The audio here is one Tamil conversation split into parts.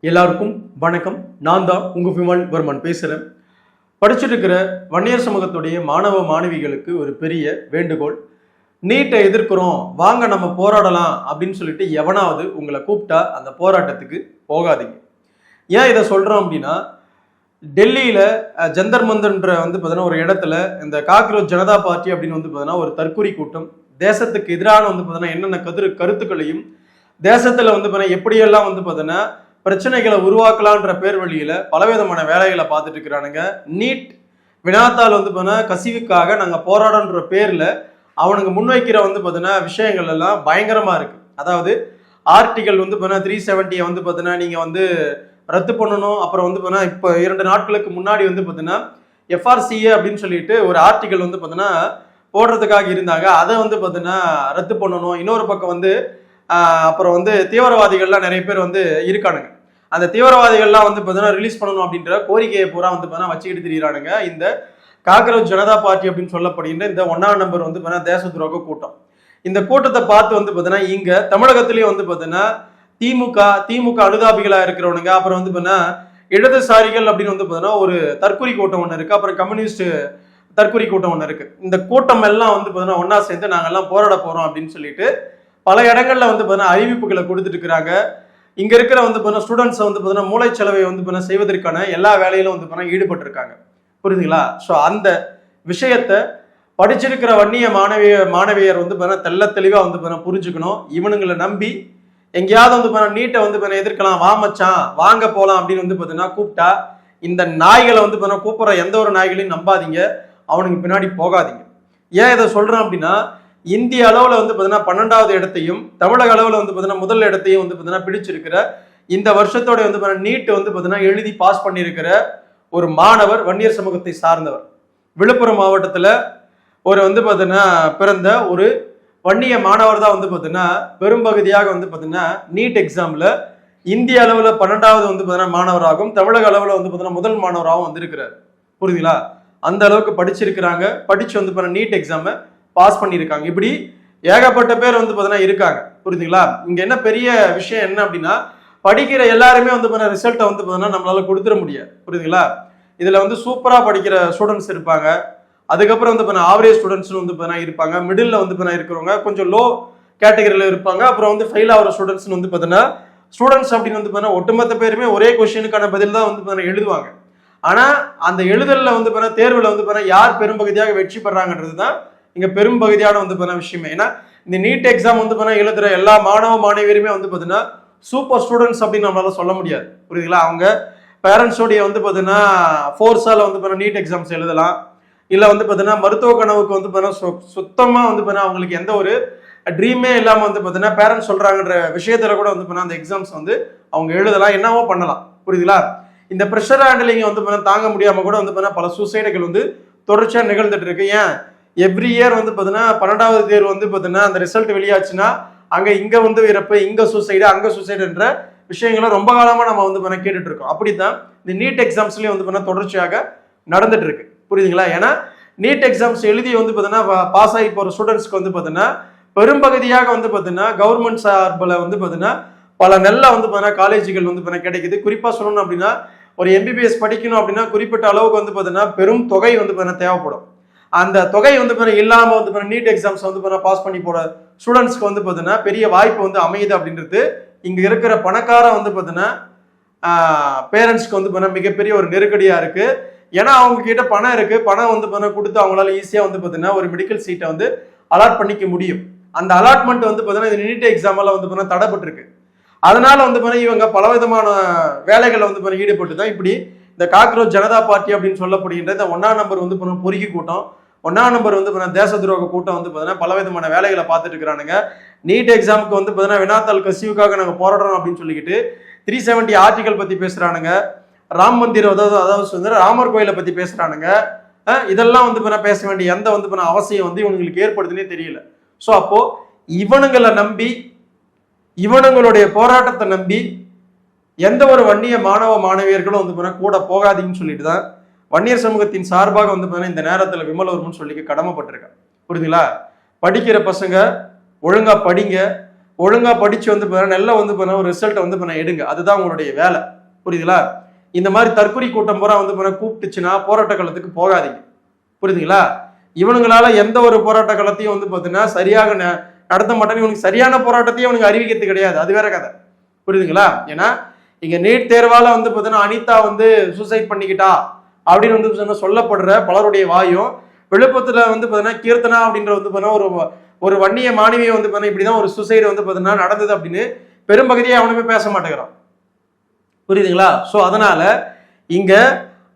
எல்லாருக்கும் வணக்கம். நான் தான் உங்க விமல் வர்மன் பேசுறேன். படிச்சுட்டு இருக்கிற வன்னியர் சமூகத்துடைய மாணவ மாணவிகளுக்கு ஒரு பெரிய வேண்டுகோள். நீட்டை எதிர்க்கிறோம், வாங்க நம்ம போராடலாம் அப்படின்னு சொல்லிட்டு எவனாவது உங்களை கூப்பிட்டா அந்த போராட்டத்துக்கு போகாதீங்க. ஏன் இதை சொல்றோம் அப்படின்னா, டெல்லியில ஜந்தர் மந்தர்ன்ற பார்த்தீங்கன்னா ஒரு இடத்துல இந்த காக்ரோச் ஜனதா பார்ட்டி அப்படின்னு பார்த்தீங்கன்னா ஒரு தற்கொலை கூட்டம் தேசத்துக்கு எதிரான பார்த்தீங்கன்னா என்னென்ன கருத்துக்களையும் தேசத்துல பார்த்தீங்கன்னா எப்படியெல்லாம் பார்த்தீங்கன்னா பிரச்சனைகளை உருவாக்கலான்ற பேர் வழியில பலவிதமான வேலைகளை பார்த்துட்டு இருக்கிறானுங்க. நீட் வினாத்தால் பார்த்தீங்கன்னா கசிவுக்காக நாங்கள் போராடன்ற பேர்ல அவனுக்கு முன்வைக்கிற பார்த்தீங்கன்னா விஷயங்கள் எல்லாம் பயங்கரமா இருக்கு. அதாவது ஆர்டிகல் பார்த்தீங்கன்னா 370 பார்த்தீங்கன்னா நீங்க ரத்து பண்ணணும். அப்புறம் பார்த்தீங்கன்னா இப்போ 2 நாட்களுக்கு முன்னாடி பார்த்தீங்கன்னா FRCA அப்படின்னு சொல்லிட்டு ஒரு ஆர்டிகல் பார்த்தீங்கன்னா போடுறதுக்காக இருந்தாங்க. அதை பார்த்தீங்கன்னா ரத்து பண்ணணும். இன்னொரு பக்கம் அப்புறம் தீவிரவாதிகள்லாம் நிறைய பேர் இருக்கானுங்க. அந்த தீவிரவாதிகள்லாம் பார்த்தீங்கன்னா ரிலீஸ் பண்ணணும் அப்படின்ற கோரிக்கையை பூரா பார்த்தீங்கன்னா வச்சுக்கிட்டு திரியிறானுங்க. இந்த காக்ரோச் ஜனதா பார்ட்டி அப்படின்னு சொல்லப்படுகின்ற இந்த 1ஆம் நம்பர் பார்த்தீங்கன்னா தேச துரோக கூட்டம். இந்த கூட்டத்தை பார்த்து பார்த்தீங்கன்னா இங்க தமிழகத்திலேயே பார்த்தீங்கன்னா திமுக அனுதாபிகளா இருக்கிறவனுங்க, அப்புறம் பார்த்தீங்கன்னா இடதுசாரிகள் அப்படின்னு பார்த்தீங்கன்னா ஒரு தற்கொலை கூட்டம் ஒன்று இருக்கு, அப்புறம் கம்யூனிஸ்ட் தற்கொலை கூட்டம் ஒன்று இருக்கு. இந்த கூட்டம் எல்லாம் பார்த்தீங்கன்னா ஒன்னா சேர்ந்து நாங்கெல்லாம் போராட போறோம் அப்படின்னு சொல்லிட்டு பல இடங்கள்ல பார்த்தீங்கன்னா அறிவிப்புகளை கொடுத்துட்டு இருக்கிறாங்க. இங்க இருக்கிற பார்த்தீங்கன்னா ஸ்டூடெண்ட்ஸ் பார்த்தீங்கன்னா மூளைச்சலவை பார்த்தீங்கன்னா செய்வதற்கான எல்லா வேலையிலும் பார்த்தீங்கன்னா ஈடுபட்டு இருக்காங்க. புரியுதுங்களா? ஸோ அந்த விஷயத்த படிச்சிருக்கிற வன்னிய மாணவியர் பார்த்தீங்கன்னா தெல்ல தெளிவா பார்த்தீங்கன்னா புரிஞ்சுக்கணும். இவனுங்களை நம்பி எங்கேயாவது பார்த்தீங்கன்னா நீட்டை பார்த்தீங்கன்னா எதிர்க்கலாம், வா மச்சான் வாங்க போலாம் அப்படின்னு பார்த்தீங்கன்னா கூப்பிட்டா இந்த நாய்களை பார்த்தீங்கன்னா கூப்பிடுற எந்த ஒரு நாய்களையும் நம்பாதீங்க, அவனுக்கு பின்னாடி போகாதீங்க. ஏன் இதை சொல்றேன் அப்படின்னா, இந்திய அளவுல பார்த்தீங்கன்னா 12வது இடத்தையும் தமிழக அளவுல பார்த்தீங்கன்னா முதல் இடத்தையும் பார்த்தீங்கன்னா பிடிச்சிருக்கிற இந்த வருஷத்தோட பார்த்தீங்கன்னா நீட் பார்த்தீங்கன்னா எழுதி பாஸ் பண்ணியிருக்கிற ஒரு மாணவர் வன்னியர் சமூகத்தை சார்ந்தவர். விழுப்புரம் மாவட்டத்துல ஒரு பார்த்தீங்கன்னா பிறந்த ஒரு வன்னிய மாணவர் தான் பார்த்தீங்கன்னா பெரும்பகுதியாக பார்த்தீங்கன்னா நீட் எக்ஸாம்ல இந்திய அளவுல 12வது பார்த்தீங்கன்னா மாணவராகவும் தமிழக அளவுல பார்த்தீங்கன்னா முதல் மாணவராகவும் வந்திருக்கிறார். புரியுதுங்களா? அந்த அளவுக்கு படிச்சிருக்கிறாங்க. படிச்சு பார்த்தீங்கன்னா நீட் எக்ஸாமை பாஸ் பண்ணியிருக்காங்க. இப்படி ஏகப்பட்ட பேர் பார்த்தீங்கன்னா இருக்காங்க. புரியுதுங்களா? இங்க என்ன பெரிய விஷயம் என்ன அப்படின்னா, படிக்கிற எல்லாருமே பார்த்தீங்கன்னா ரிசல்ட்டை பார்த்தீங்கன்னா நம்மளால கொடுத்துட முடியாது. புரியுதுங்களா? இதுல சூப்பரா படிக்கிற ஸ்டூடெண்ட்ஸ் இருப்பாங்க, அதுக்கப்புறம் பார்த்தீங்கன்னா ஆவரேஜ் ஸ்டூடெண்ட்ஸ் பார்த்தீங்கன்னா இருப்பாங்க, மிடில் பார்த்தீங்கன்னா இருக்கிறவங்க கொஞ்சம் லோ கேட்டகரியில இருப்பாங்க, அப்புறம் ஃபெயில் ஆகிற ஸ்டூடெண்ட்ஸ் பார்த்தீங்கன்னா ஸ்டூடெண்ட்ஸ் அப்படின்னு பார்த்தீங்கன்னா ஒட்டுமொத்த பேருமே ஒரே கொஸ்டினுக்கான பதில் தான் பார்த்தீங்கன்னா எழுதுவாங்க. ஆனா அந்த எழுதல்ல பார்த்தீங்கன்னா தேர்வுல பார்த்தீங்கன்னா யார் பெரும்பகுதியாக வெற்றி பெறாங்கன்றது தான் இங்க பெரும்பகுதியான பார்த்தீங்கன்னா விஷயமே. ஏன்னா இந்த நீட் எக்ஸாம் பார்த்தீங்கன்னா எழுதுற எல்லா மாணவ மாணவியருமே பார்த்தீங்கன்னா சூப்பர் ஸ்டூடெண்ட்ஸ் அப்படின்னு நம்மளால சொல்ல முடியாது. புரியுதுங்களா? அவங்க பேரண்ட்ஸோடைய பார்த்தீங்கன்னா ஃபோர்ஸால பார்த்தீங்கன்னா நீட் எக்ஸாம்ஸ் எழுதலாம், இல்ல பார்த்தீங்கன்னா மருத்துவ கனவுக்கு பார்த்தீங்கன்னா சுத்தமா பார்த்தீங்கன்னா அவங்களுக்கு எந்த ஒரு ட்ரீமே இல்லாம பார்த்தீங்கன்னா பேரண்ட்ஸ் சொல்றாங்கன்ற விஷயத்துல கூட பார்த்தீங்கன்னா அந்த எக்ஸாம்ஸ் அவங்க எழுதலாம், என்னவோ பண்ணலாம். புரியுதுங்களா? இந்த ப்ரெஷர் ஹேண்டலிங் பார்த்தீங்கன்னா தாங்க முடியாம கூட பார்த்தீங்கன்னா பல சூசைடுகள் தொடர்ச்சியா நிகழ்ந்துட்டு இருக்கு. ஏன் எவ்ரி இயர் பார்த்தீங்கன்னா 12வது தேர்வு பார்த்தீங்கன்னா அந்த ரிசல்ட் வெளியாச்சுன்னா அங்க இங்க இறப்பு, இங்க சூசைடு, அங்க சூசைடுன்ற விஷயங்களை ரொம்ப காலமா நம்ம கேட்டுட்டு இருக்கோம். அப்படித்தான் இந்த நீட் எக்ஸாம்ஸ்லயும் பார்த்தீங்கன்னா தொடர்ச்சியாக நடந்துட்டு இருக்கு. புரியுதுங்களா? ஏன்னா நீட் எக்ஸாம்ஸ் எழுதி பார்த்தீங்கன்னா பாஸ் ஆகி போற ஸ்டூடெண்ட்ஸ்க்கு பார்த்தீங்கன்னா பெரும்பகுதியாக பார்த்தீங்கன்னா கவர்மெண்ட் சார்பில் பார்த்தீங்கன்னா பல நல்ல பார்த்தீங்கன்னா காலேஜுகள் பார்த்தீங்கன்னா கிடைக்குது. குறிப்பா சொல்லணும் அப்படின்னா ஒரு MBBS படிக்கணும் அப்படின்னா குறிப்பிட்ட அளவுக்கு பார்த்தீங்கன்னா பெரும் தொகை பார்த்தீங்கன்னா தேவைப்படும். அந்த தொகை இல்லாம நீட் எக்ஸாம்ஸ் பாஸ் பண்ணி போற ஸ்டூடெண்ட்ஸ்க்கு பார்த்தீங்கன்னா பெரிய வாய்ப்பு அமையுது அப்படின்றது இங்க இருக்கிற பணக்கார பார்த்தீங்கன்னா பேரண்ட்ஸ்க்கு மிகப்பெரிய ஒரு நெருக்கடியா இருக்கு. ஏன்னா அவங்க கிட்ட பணம் இருக்கு, பணம் கொடுத்து அவங்களால ஈஸியா பார்த்தீங்கன்னா ஒரு மெடிக்கல் சீட்டை அலாட் பண்ணிக்க முடியும். அந்த அலாட்மெண்ட் பார்த்தீங்கன்னா இந்த நீட் எக்ஸாம் எல்லாம் தடைப்பட்டிருக்கு. அதனால இவங்க பலவிதமான வேலைகளை ஈடுபட்டு தான் இப்படி இந்த காக்ரோச் ஜனதா பார்ட்டி அப்படின்னு சொல்லப்படுகின்ற இந்த 1ஆம் நம்பர் பொறுக்கி கூட்டம், 1ஆம் நம்பர் தேச துரோக கூட்டம் பார்த்தீங்கன்னா பலவிதமான வேலைகளை பார்த்துட்டு இருக்கிறானுங்க. நீட் எக்ஸாமுக்கு பார்த்தீங்கன்னா வினாத்தாள் கசிவுக்காக நாங்க போராடுறோம் அப்படின்னு சொல்லிக்கிட்டு 370 ஆர்டிகல் பத்தி பேசுறானுங்க, ராம் மந்திர் அதாவது ராமர் கோயிலை பத்தி பேசுறானுங்க. இதெல்லாம் பேச வேண்டிய எந்த அவசியம் இவங்களுக்கு ஏற்படுதுன்னே தெரியல. ஸோ அப்போ இவனுங்களை நம்பி இவனுங்களுடைய போராட்டத்தை நம்பி எந்த ஒரு வன்னிய மாணவ மாணவியர்களும் கூட போகாதீங்கன்னு சொல்லிட்டு தான் வன்னியர் சமூகத்தின் சார்பாக இந்த நேரத்தில் விமலவர்மன் சொல்லிக்க கடமைப்பட்டிருக்கேன். புரியுதுங்களா? படிக்கிற பசங்க ஒழுங்கா படிங்க, ஒழுங்கா படிச்சு வந்து நல்லா வந்து ஒரு ரிசல்ட்டை வந்து எடுங்க. அதுதான் உங்களுடைய வேலை. புரியுதுங்களா? இந்த மாதிரி தற்கொலை கூட்டம் பூரா வந்து கூப்பிட்டுச்சுன்னா போராட்ட களத்துக்கு போகாதீங்க. புரியுதுங்களா? இவனுங்களால எந்த ஒரு போராட்ட களத்தையும் வந்து பார்த்தீங்கன்னா சரியாக நடத்த மாட்டேன்னு இவனுக்கு சரியான போராட்டத்தையும் இவனுக்கு அறிவிக்கிறது கிடையாது. அது வேற கதை. புரியுதுங்களா? ஏன்னா இங்க நீட் தேர்வால வந்து பார்த்தீங்கன்னா அனிதா வந்து சூசைட் பண்ணிக்கிட்டா அப்படின்னு வந்து சொல்லப்படுற பலருடைய வாயும், விழுப்புரத்துல வந்து பார்த்தீங்கன்னா கீர்த்தனா அப்படின்ற வந்து பார்த்தீங்கன்னா ஒரு வன்னிய மாணவியை வந்து பார்த்தீங்கன்னா இப்படிதான் ஒரு சூசைடு வந்து பார்த்தீங்கன்னா நடந்தது அப்படின்னு பெரும்பகுதியை அவனுமே பேச மாட்டேங்கிறான். புரியுதுங்களா? ஸோ அதனால இங்க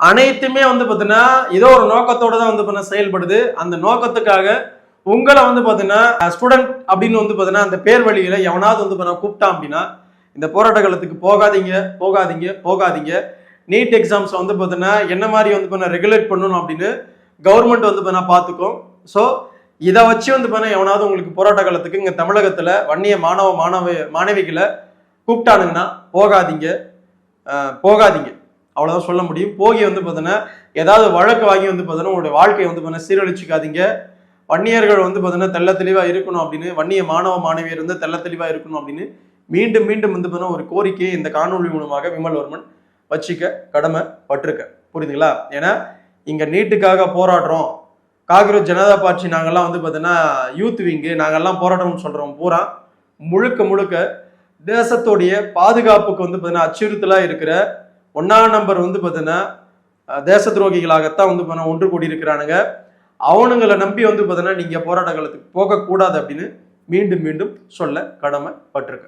அனைத்துமே வந்து பார்த்தீங்கன்னா ஏதோ ஒரு நோக்கத்தோட தான் வந்து பார்த்தீங்கன்னா செயல்படுது. அந்த நோக்கத்துக்காக உங்களை வந்து பார்த்தீங்கன்னா ஸ்டூடெண்ட் அப்படின்னு வந்து பார்த்தீங்கன்னா அந்த பேர் வழிகளை எவனாவது வந்து பார்த்தீங்கன்னா கூப்பிட்டான் அப்படின்னா இந்த போராட்ட காலத்துக்கு போகாதீங்க போகாதீங்க போகாதீங்க. நீட் எக்ஸாம்ஸ் வந்து பார்த்தீங்கன்னா என்ன மாதிரி வந்து பார்த்தீங்கன்னா ரெகுலேட் பண்ணணும் அப்படின்னு கவர்மெண்ட் வந்து பார்த்தீங்கன்னா பார்த்துக்கும். ஸோ இதை வச்சு வந்து பார்த்தீங்கன்னா எவனாவது உங்களுக்கு போராட்ட காலத்துக்கு இங்கே தமிழகத்தில் வன்னிய மாணவிகளை கூப்பிட்டானுங்கன்னா போகாதீங்க போகாதீங்க, அவ்வளோதான் சொல்ல முடியும். போகி வந்து பார்த்தீங்கன்னா ஏதாவது வழக்கு வாங்கி வந்து பார்த்தீங்கன்னா உங்களுடைய வாழ்க்கையை வந்து பார்த்தீங்கன்னா சீரழிச்சுக்காதீங்க. வன்னியர்கள் வந்து பார்த்தீங்கன்னா தெள்ள தெளிவாக இருக்கணும் அப்படின்னு, வன்னிய மாணவியர் வந்து தெள்ள தெளிவாக இருக்கணும் அப்படின்னு மீண்டும் மீண்டும் வந்து பார்த்தீங்கன்னா ஒரு கோரிக்கையை இந்த காணொலி மூலமாக விமல்வர்மன் வச்சுக்க கடமை பட்டிருக்க. புரியுதுங்களா? ஏன்னா இங்கே நீட்டுக்காக போராடுறோம், காங்கிரஸ் ஜனதா பார்ட்டி நாங்கள்லாம் வந்து பார்த்தீங்கன்னா யூத் விங்கு நாங்கள்லாம் போராட்டம்னு சொல்கிறோம் பூரா முழுக்க முழுக்க தேசத்துடைய பாதுகாப்புக்கு வந்து பார்த்தீங்கன்னா அச்சுறுத்தலாக இருக்கிற 1ஆம் நம்பர் வந்து பார்த்தீங்கன்னா தேச துரோகிகளாகத்தான் வந்து பார்த்தீங்கன்னா ஒன்று கூடி இருக்கிறானுங்க. அவனுங்களை நம்பி வந்து பார்த்தீங்கன்னா நீங்கள் போராட்ட காலத்துக்கு போகக்கூடாது அப்படின்னு மீண்டும் மீண்டும் சொல்ல கடமை பட்டிருக்க.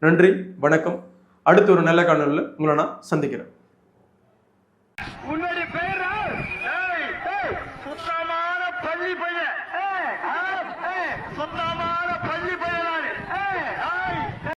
நன்றி, வணக்கம். அடுத்து ஒரு நல்ல காணொலியில் உங்களை நான் சந்திக்கிறேன். பள்ளி பையன்